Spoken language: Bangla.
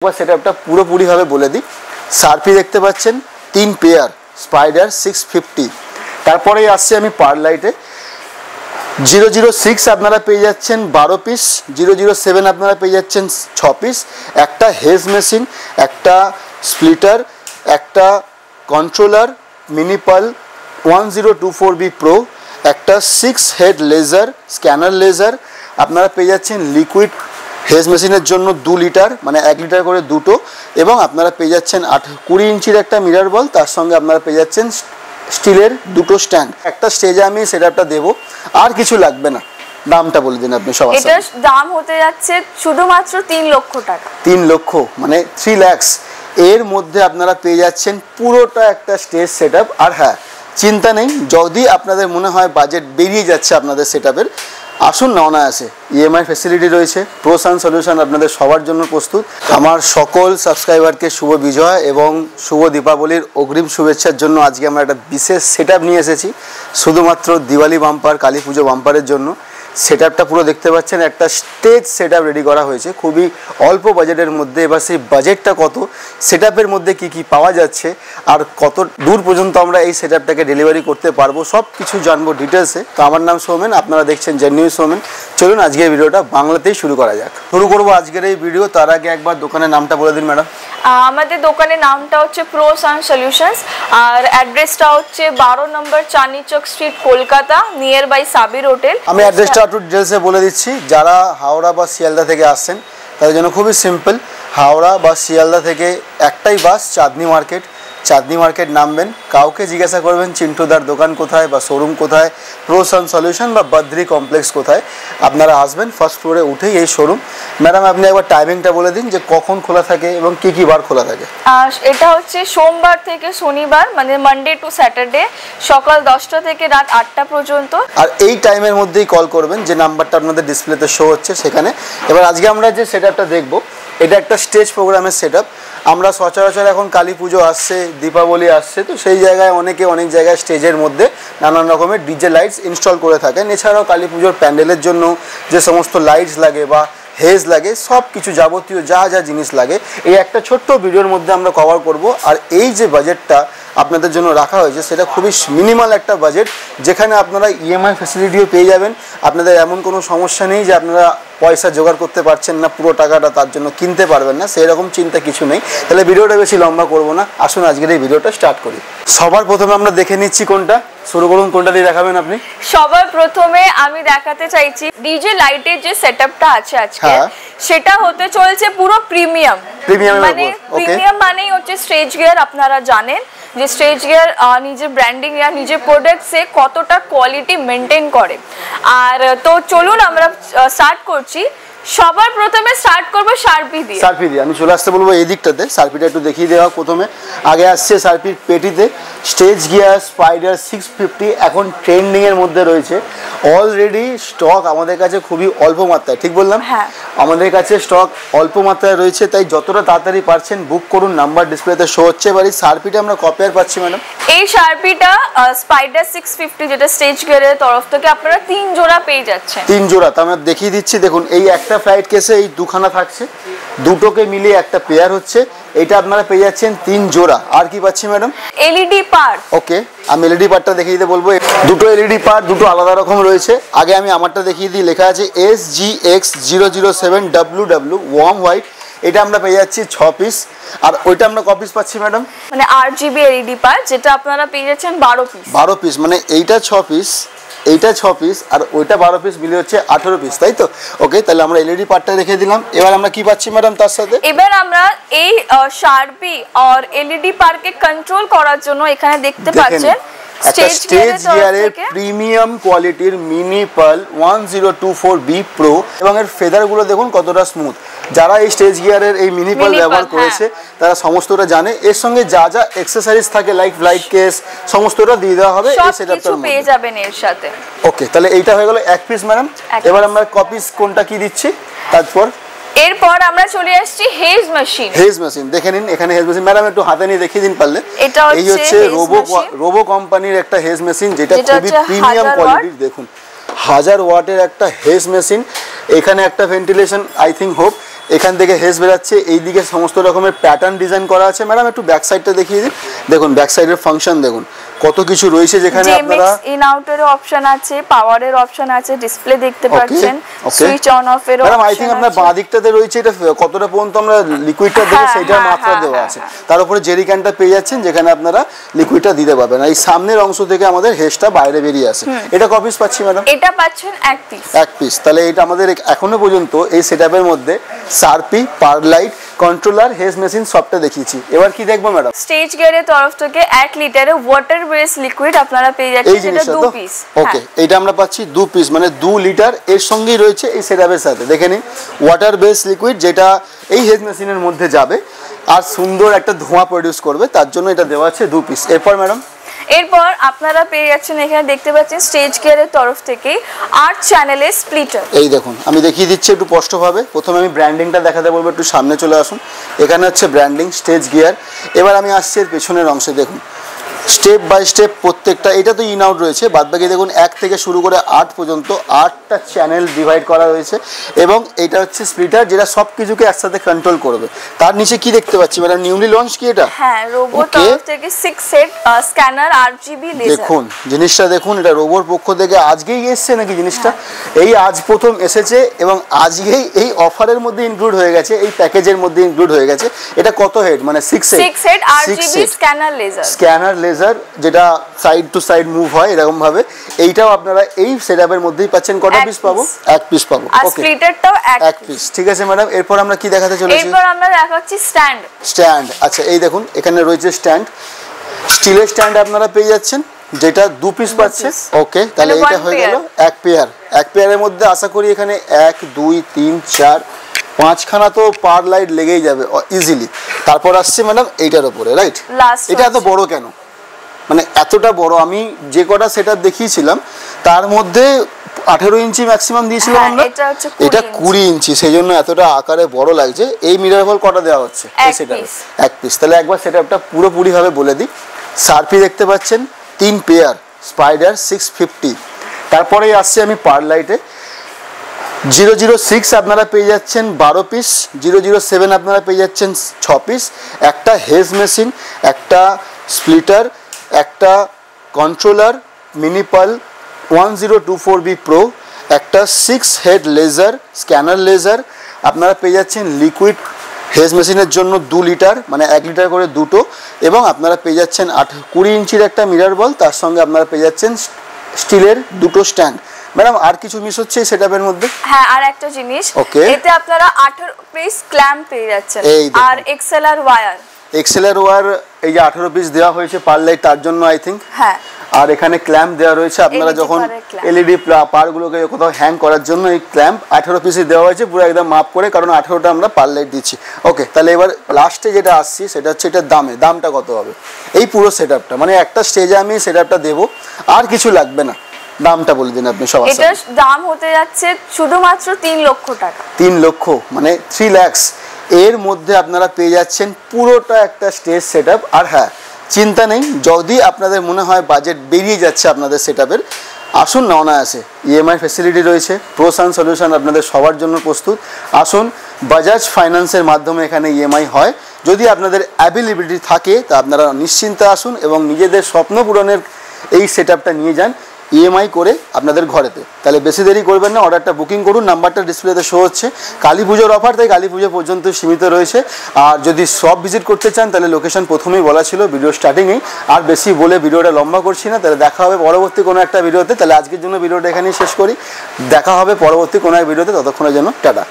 সেটআপটা পুরোপুরিভাবে বলে দিই। সার্পি দেখতে পাচ্ছেন 3 পেয়ার স্পাইডার 650। তারপরেই আসছে আমি পারলাইটে 006 আপনারা পেয়ে যাচ্ছেন 12 পিস, 007 আপনারা পেয়ে যাচ্ছেন 6 পিস, একটা হেজ মেশিন, একটা স্প্লিটার, একটা কন্ট্রোলার মিনিপাল 1024B প্রো, একটা 6 হেড লেজার স্ক্যানার লেজার আপনারা পেয়ে যাচ্ছেন লিকুইড হেজ মেশিনের জন্য 2 লিটার মানে 1 লিটার করে দুটো, এবং আপনারা পেয়ে যাচ্ছেন 20 ইঞ্চির একটা মিরর বল, তার সঙ্গে আপনারা পেয়ে যাচ্ছেন স্টিলের দুটো স্ট্যান্ড। একটা স্টেজে আমি সেটআপটা দেবো, আর কিছু লাগবে না। দামটা বলে দিন আপনি সবার সামনে। এটার দাম হতে যাচ্ছে শুধুমাত্র 3 লক্ষ টাকা। 3 লক্ষ মানে 3 lakhs এর মধ্যে আপনারা পেয়ে যাচ্ছেন পুরোটা একটা স্টেজ সেটআপ। আর হ্যাঁ, চিন্তা নেই, যদি আপনাদের মনে হয় বাজেট বেরিয়ে যাচ্ছে আপনাদের সেটআপের, আসুন না অনায়াসে, ইএমআই ফ্যাসিলিটি রয়েছে। প্রো সান সলিউশন আপনাদের সবার জন্য প্রস্তুত। আমার সকল সাবস্ক্রাইবারকে শুভ বিজয় এবং শুভ দীপাবলির অগ্রিম শুভেচ্ছার জন্য আজকে আমরা একটা বিশেষ সেটআপ নিয়ে এসেছি শুধুমাত্র দিওয়ালি বাম্পার, কালী পুজো বাম্পারের জন্য। সেটআপটা পুরো দেখতে পাচ্ছেন, একটা স্টেজ সেটআপ রেডি করা হয়েছে খুবই অল্প বাজেটের মধ্যে। এবার সেই বাজেটটা কত, সেটআপের মধ্যে কি কি পাওয়া যাচ্ছে, আর কত দূর পর্যন্ত আমরা এই সেটআপটাকে ডেলিভারি করতে পারবো, সব কিছু জানবো ডিটেলসে। তো আমার নাম সৌমেন, আপনারা দেখছেন জেনুইন সৌমেন। চলুন আজকের ভিডিওটা বাংলাতেই শুরু করা যাক। শুরু করবো আজকের এই ভিডিও, তার আগে একবার দোকানের নামটা বলে দিন ম্যাডাম। আমাদের দোকানের নামটা হচ্ছে প্রো সান সলিউশনস, আর অ্যাড্রেসটা হচ্ছে 12 নম্বর Chandni Chowk street, Kolkata, near by Sabir hotel. আমি অ্যাড্রেসটা একটু ডিটেলসে বলে দিচ্ছি। যারা হাওড়া বা শিয়ালদা থেকে আসছেন তাদের জন্য খুবই সিম্পল। হাওড়া বা শিয়ালদা থেকে একটাই বাস, চাঁদনি মার্কেট। চাঁদনি মার্কেট নামবেন, কাউকে জিজ্ঞাসা করবেন চিন্টুদার দোকান কোথায় বা শোরুম কোথায়, প্রো সান সলিউশন বা বদ্রি কমপ্লেক্স কোথায়, আপনারা আসবেন। ফার্স্ট ফ্লোরে উঠেই এই শোরুম। ম্যাডাম আপনি একবার টাইমিংটা বলে দিন যে কখন খোলা থাকে এবং কী কী বার খোলা থাকে। এটা হচ্ছে সোমবার থেকে শনিবার মানে মানডে টু স্যাটারডে, সকাল 10টা থেকে রাত 8টা পর্যন্ত। আর এই টাইমের মধ্যেই কল করবেন, যে নাম্বারটা আপনাদের ডিসপ্লেতে শো হচ্ছে সেখানে। এবার আজকে আমরা যে সেটআপটা দেখব, এটা একটা স্টেজ প্রোগ্রামের সেটআপ। আমরা সচরাচর এখন কালী পুজো আসছে, দীপাবলি আসছে, তো সেই জায়গায় অনেকে অনেক জায়গায় স্টেজের মধ্যে নানান রকমের ডিজে লাইটস ইনস্টল করে থাকেন। এছাড়াও কালী পুজোর প্যান্ডেলের জন্য যে সমস্ত লাইটস লাগে বা হেজ লাগে, সব কিছু যাবতীয় যা যা জিনিস লাগে এই একটা ছোট্ট ভিডিওর মধ্যে আমরা কভার করব। আর এই যে বাজেটটা আপনাদের জন্য রাখা হয়েছে সেটা খুবই মিনিমাল একটা বাজেট, যেখানে আপনারা ইএমআই ফ্যাসিলিটিও পেয়ে যাবেন। আপনাদের এমন কোনো সমস্যা নেই যে আপনারা পয়সা জোগাড় করতে পারছেন না, পুরো টাকাটা তার জন্য কিনতে পারবেন না, সেই রকম চিন্তা কিছু নেই। তাহলে ভিডিওটা বেশি লম্বা করব না, আসুন আজকের এই ভিডিওটা স্টার্ট করি। সবার প্রথমে আমরা দেখে নিচ্ছি কোনটা, শুরু করুন। কোনটা দিয়ে দেখাবেন আপনি? সবার প্রথমে আমি দেখাতে চাইছি ডিজে লাইটের যে সেটআপটা আছে আজকে, সেটা হতে চলছে পুরো প্রিমিয়াম। মানে প্রিমিয়াম মানেই হচ্ছে স্টেজ গিয়ার। আপনারা জানেন যে স্টেজ গিয়ার নিজের ব্র্যান্ডিং या নিজের প্রোডাক্টসে কতটা কোয়ালিটি মেনটেন করে। আর তো চলুন আমরা স্টার্ট করছি। সবার প্রথমে স্টার্ট করব সার্পি দিয়ে। সার্পি দিয়ে আমি চলে আসতে বলবো এই দিকটাতে। সার্পিটা একটু দেখিয়ে দেওয়া প্রথমে। আগে আসছে সার্পির পেটিতে স্টেজ গিয়ার স্পাইডার 650, এখন ট্রেন্ডিংয়ের মধ্যে রয়েছে। অলরেডি স্টক আমাদের কাছে খুবই অল্প মাত্রায়, ঠিক বললাম? হ্যাঁ, আমাদের কাছে স্টক অল্প মাত্রায় রয়েছে, তাই যতটা তাড়াতাড়ি পারছেন বুক করুন। নাম্বার ডিসপ্লেতে শো হচ্ছে। এবার এই সার্পিটা আমরা কপেয়ার পাচ্ছি ম্যাডাম। এই সার্পিটা স্পাইডার 650 যেটা স্টেজ গিয়ারের তরফ থেকে আপনারা 3 জোড়া পেয়ে যাচ্ছেন। 3 জোড়া তো আমরা দেখিয়ে দিচ্ছি। দেখুন, এই একটা ফ্লাইট কেসে এই দুখানা থাকছে, দুটোকে মিলিয়ে একটা পেয়ার হচ্ছে। এটা আপনারা পেয়ে যাচ্ছেন 3 জোড়া। আর কি পাচ্ছি ম্যাডাম? এলইডি পার। ওকে, আমি এলইডি পারটা দেখিয়ে দিতে বলবো। দুটো এলইডি পার, দুটো আলাদা রকম রয়েছে। আগে আমি আমারটা দেখিয়ে দিই। লেখা আছে SGX007WW ওয়ার্ম হোয়াইট। এটা আমরা পেয়ে যাচ্ছি 6 পিস। আর ওইটা আমরা ক পিস পাচ্ছি ম্যাডাম? মানে RGB এলইডি পার, যেটা আপনারা পেয়ে যাচ্ছেন 12 পিস। 12 পিস মানে এইটা 6 পিস, এইটা 6 পিস, আর ওইটা 12 পিস মিলে হচ্ছে 18 পিস, তাই তো? ওকে, তাহলে আমরা এলইডি পার্টটা রেখে দিলাম। এবার আমরা কি পাচ্ছি ম্যাডাম তার সাথে? এবার আমরা এই শার্পি আর এলইডি পার্কে কন্ট্রোল করার জন্য এখানে দেখতে পাচ্ছেন স্টেজ গিয়ারের প্রিমিয়াম কোয়ালিটির মিনি পার্ল 1024B প্রো, এবং এর ফেদারগুলো দেখুন কতটা স্মুথ। যারা এই স্টেজ গিয়ারের এই মিনি পার্ল ব্যবহার করেছে তারা সমস্তটা জানে। এর সঙ্গে যা যা অ্যাকসেসরিজ থাকে লাইক লাইট কেস, সমস্তটা দিয়ে দেওয়া হবে এই সেটআপটার মধ্যে, পেয়ে যাবেন এর সাথে। ওকে, তাহলে এইটা হয়ে গেল 1 পিস ম্যাডাম। এবার আমরা কপিস কোনটা কি দিচ্ছি তারপর? এরপর আমরা চলে আসছি হেজ মেশিন। হেজ মেশিন দেখে নিন, এখানে হেজ মেশিন ম্যাডাম একটু হাতে নিয়ে দেখিয়ে দিন পারলে। এই হচ্ছে রোবো কোম্পানির একটা হেজ মেশিন, যেটা খুবই প্রিমিয়াম কোয়ালিটির। দেখুন 1000 ওয়াটের একটা হেজ মেশিন। এখানে একটা ভেন্টিলেশন আই থিঙ্ক হোপ, এখান থেকে হেজ বেরাচ্ছে, এইদিকে সমস্ত রকমের প্যাটার্ন ডিজাইন করা আছে। ম্যাডাম একটু ব্যাক সাইডটা দেখিয়ে দিন। দেখুন ব্যাক সাইডের ফাংশন দেখুন কত কিছু রয়েছে, যেখানে আপনারা ইন আউটের অপশন আছে, পাওয়ারের অপশন আছে, ডিসপ্লে দেখতে পাচ্ছেন, সুইচ অন অফ এর অপশন আছে। ম্যাডাম আই থিং আপনার বাঁ দিকটাতে রয়েছে এটা কতটা পর্যন্ত আমরা লিকুইডটা দেব সেটার মাত্রা দেওয়া আছে, তার উপরে জেরি ক্যানটা পেয়ে যাচ্ছেন যেখানে আপনারা লিকুইডটা দিতে পারবেন। এই সামনের অংশ থেকে আমাদের হেজটা বাইরে বেরিয়ে আসে। এটা ক পিস পাচ্ছি ম্যাডাম? এটা পাচ্ছেন এক পিস। তাহলে এটা আমাদের এখনো পর্যন্ত এই সেটআপের মধ্যে সারপি, পারলাইট, কন্ট্রোলার, হেজ মেশিন সবটা দেখিয়েছি। এবার কি দেখবো ম্যাডাম? স্টেজ গিয়ারের তরফ থেকে 1 লিটারের ওয়াটার বেস লিকুইড আপনারা পেয়ে যাচ্ছেন, এটা 2 পিস। ওকে, এটা আমরা পাচ্ছি 2 পিস, মানে 2 লিটার এর সঙ্গেই রয়েছে এই সেটআপের সাথে। দেখে নিন ওয়াটার বেস লিকুইড, যেটা এই হেজ মেশিনের মধ্যে যাবে আর সুন্দর একটা ধোঁয়া প্রডিউস করবে, তার জন্য এটা দেওয়া আছে 2 পিস। এরপর ম্যাডাম? এরপর আপনারা পেয়ে যাচ্ছেন এখানে দেখতে পাচ্ছেন স্টেজ গিয়ারের তরফ থেকে 8 চ্যানেলের স্প্লিটার। এই দেখুন আমি দেখিয়ে দিচ্ছি একটু স্পষ্টভাবে। প্রথমে আমি ব্র্যান্ডিংটা দেখাতে বলবো, একটু সামনে চলে আসুন। এখানে হচ্ছে ব্র্যান্ডিং স্টেজ গিয়ার। এবার আমি আসছি এর পেছনের অংশে। দেখুন স্টেপ বাই স্টেপ প্রত্যেকটা, এটা তো ইন আউট রয়েছে, বাদবাকি দেখুন 1 থেকে শুরু করে 8 পর্যন্ত 8টা চ্যানেল ডিভাইড করা রয়েছে, এবং এটা হচ্ছে স্প্লিটার যেটা সব কিছুকে একসাথে কন্ট্রোল করবে। তার নিচে কি দেখতে পাচ্ছি ম্যাডাম? নিউলি লঞ্চ কি এটা? হ্যাঁ, রোবো তরফ থেকে 6 সেট স্ক্যানার RGB লেজার। দেখুন জিনিসটা দেখুন, এটা রোবোর পক্ষ থেকে আজকেই এসেছে নাকি জিনিসটা? এই আজ প্রথম এসেছে এবং আজকেই এই অফারের মধ্যে ইনক্লুড হয়ে গেছে, এই প্যাকেজের মধ্যে ইনক্লুড হয়ে গেছে। এটা কত হেড? মানে 6 সেট RGB স্ক্যানার লেজার, যেটা সাইড টু সাইড মুভ হয় এরকম ভাবে। এইটাও আপনারা এই সেটআপের মধ্যেই পাচ্ছেন। কটা পিস পাবো? 1 পিস পাবো। ওকে, স্প্লিটারটাও 1 পিস। ঠিক আছে ম্যাডাম, এরপর আমরা কি দেখাতে চলেছি? এরপর আমরা দেখাচ্ছি স্ট্যান্ড। আচ্ছা এই দেখুন এখানে রয়েছে স্ট্যান্ড, স্টিলের স্ট্যান্ড আপনারা পেয়ে যাচ্ছেন, যেটা 2 পিস পাচ্ছে। ওকে, তাহলে এটা হয়ে গেল এক পেয়ারের মধ্যে আশা করি এখানে 1 2 3 4 5 খানা তো পার লাইট লেগেই যাবে ইজিলি। তারপর আসছে ম্যাডাম এইটার উপরে, রাইট? এটা এত বড় কেন? মানে এতটা বড়, আমি যে কটা সেটআপ দেখিয়েছিলাম তার মধ্যে 18 ইঞ্চি ম্যাক্সিমাম দিয়েছিলাম আমরা, এটা 20 ইঞ্চি, সেই জন্য এতটা আকারে বড় লাগছে। এই মিরর বল কটা দেওয়া হচ্ছে এই সেটআপে? 1 পিস। তাহলে একবার সেটআপটা পুরোপুরি ভাবে বলে দিই। সারপি দেখতে পাচ্ছেন 3 পেয়ার, স্পাইডার 650। তারপরেই আসছে আমি পারলাইটে 006 আপনারা পেয়ে যাচ্ছেন 12 পিস, 007 আপনারা পেয়ে যাচ্ছেন 6 পিস, একটা হেজ মেশিন, একটা স্প্লিটার, একটা কন্ট্রোলার মিনিপাল 1024B প্রো, একটা 6 হেড লেজার স্ক্যানার লেজার, আপনারা পেয়ে যাচ্ছেন লিকুইড হেজ মেশিনের জন্য 2 লিটার, মানে 1 লিটার করে দুটো, এবং আপনারা পেয়ে যাচ্ছেন 20 ইঞ্চির একটা মিরর বল, তার সঙ্গে আপনারা পেয়ে যাচ্ছেন স্টিলের 2টো স্ট্যান্ড। ম্যাডাম আর কিছু মিস হচ্ছে এই সেটআপের মধ্যে? হ্যাঁ, আর একটা জিনিস, এতে আপনারা 18 পিস ক্ল্যাম্প পেয়ে যাচ্ছেন আর XLR ওয়্যার। এই যে 18 পিস দেওয়া হয়েছে পারলাইট, তার জন্য আই থিঙ্ক। হ্যাঁ, আর এখানে ক্ল্যাম্প দেওয়া রয়েছে, আপনারা যখন এলইডি পারগুলোকে কোথাও হ্যাং করার জন্য এই ক্ল্যাম্প 18 পিসই দেওয়া হয়েছে, পুরো একদম মাপ করে, কারণ 18টা আমরা পারলাইট দিচ্ছি। ওকে, তাহলে এবার লাস্টে যেটা আসছি সেটা হচ্ছে এটার দামটা কত হবে এই পুরো সেটআপটা? মানে একটা স্টেজে আমি সেটআপটা দেবো, আর কিছু লাগবে না, দামটা বলে দিন আপনি সবার সামনে। এটার দাম হতে যাচ্ছে শুধুমাত্র 3 লক্ষ টাকা। 3 লক্ষ মানে 3 লাখ। এর মধ্যে আপনারা পেয়ে যাচ্ছেন পুরোটা একটা স্টেজ সেটআপ। আর হ্যাঁ, চিন্তা নেই, যদি আপনাদের মনে হয় বাজেট বেরিয়ে যাচ্ছে আপনাদের সেটআপের, আসুন না অনায়াসে, ইএমআই ফ্যাসিলিটি রয়েছে, প্রোসান সলিউশন আপনাদের সবার জন্য প্রস্তুত। আসুন, বাজাজ ফাইন্যান্সের মাধ্যমে এখানে ইএমআই হয়। যদি আপনাদের অ্যাভেলেবিলিটি থাকে তা আপনারা নিশ্চিন্তে আসুন এবং নিজেদের স্বপ্ন পূরণের এই সেটআপটা নিয়ে যান ইএমআই করে আপনাদের ঘরেতে। তাহলে বেশি দেরি করবেন না, অর্ডারটা বুকিং করুন, নাম্বারটা ডিসপ্লেতে শো হচ্ছে। কালী পুজোর অফার, তাই কালী পুজো পর্যন্ত সীমিত রয়েছে। আর যদি সব ভিজিট করতে চান তাহলে লোকেশন প্রথমেই বলা ছিল ভিডিও স্টার্টিংয়েই, আর বেশি বলে ভিডিওটা লম্বা করছি না। তাহলে দেখা হবে পরবর্তী কোনো একটা ভিডিওতে। তাহলে আজকের জন্য ভিডিওটা এখানেই শেষ করি, দেখা হবে পরবর্তী কোনো এক ভিডিওতে, ততক্ষণের জন্য টাটা।